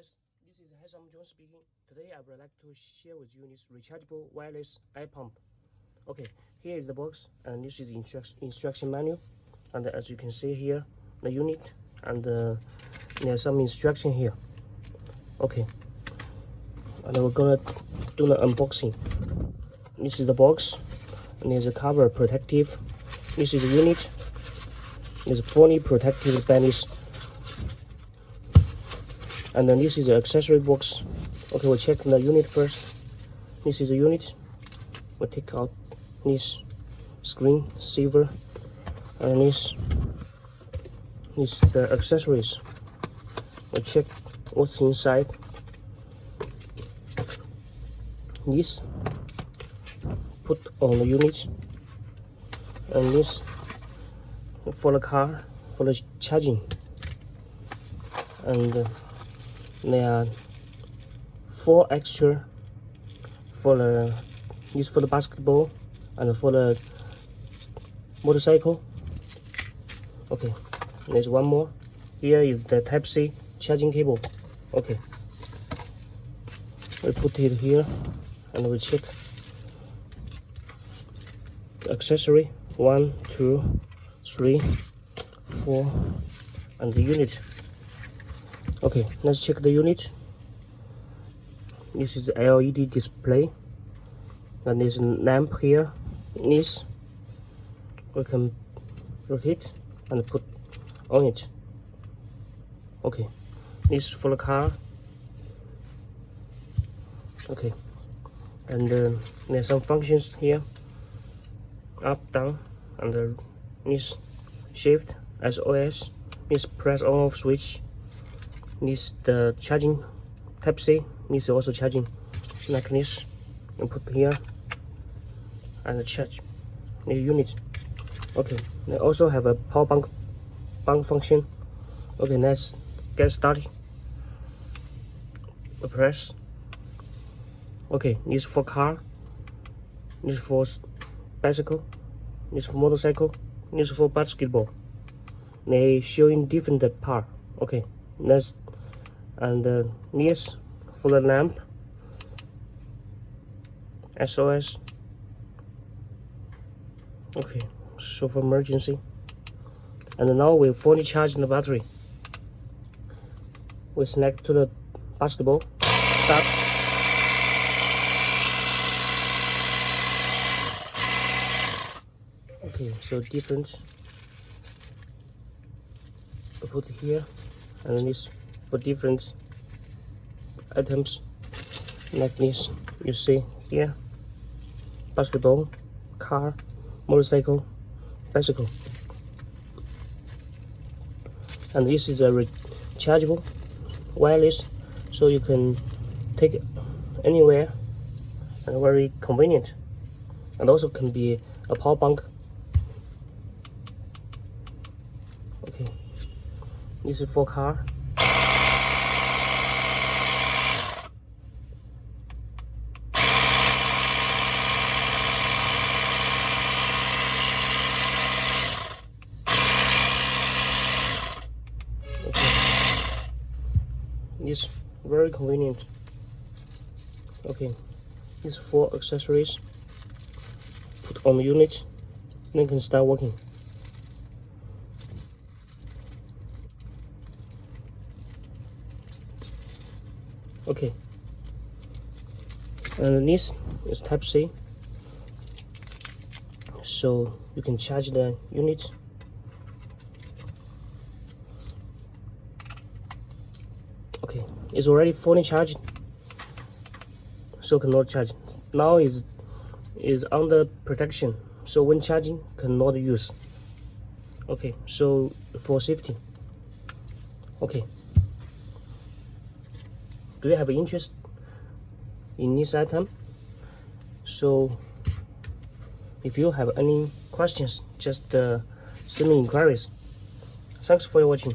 guys, this is HairSome John speaking. Today I would like to share with you this rechargeable wireless air pump. Okay, here is the box and this is the instruction manual, and as you can see here, the unit, and there's some instruction here. Okay, and we're gonna do the unboxing. This is the box, and there's a cover protective. This is the unit. There's fully protective bandage. And then this is the accessory box. Okay, we'll check the unit first. This is the unit. We'll take out this screen saver, and this is the accessories. We'll check what's inside. This put on the unit, and this for the car, for the charging, and there are 4 extra for the for the basketball and for the motorcycle. Okay, there's one more. Here is the Type-C charging cable. Okay, we put it here and we check the accessory 1, 2, 3, 4, and the unit. Okay, let's check the unit. This is the LED display, and there's a lamp here. This we can rotate and put on it. Okay, this is for the car. Okay, and there's some functions here: up, down, and this shift, SOS, this press on off switch. This the charging Type-C. This is also charging like this, and put here and charge the unit. Okay, they also have a power bank function. Okay, let's get started. Press. Okay, this for car, this for bicycle, this for motorcycle, this for basketball. They showing different part. Okay, let's. And this for the lamp, SOS. Okay, so for emergency. And now we fully charge the battery. We select to the basketball. Start. Okay, so different. I put it here, and then this for different items like this. You see here: basketball, car, motorcycle, bicycle. And this is a rechargeable wireless, so you can take it anywhere, and very convenient, and also can be a power bank. Okay, this is for car. It's very convenient. Okay, these 4 accessories put on the unit, then can start working. Okay, and this is Type-C, so you can charge the unit. Okay, it's already fully charged, so cannot charge. Now is under protection, so when charging cannot use. Okay, so for safety. Okay, do you have interest in this item? So if you have any questions, just send me inquiries. Thanks for watching.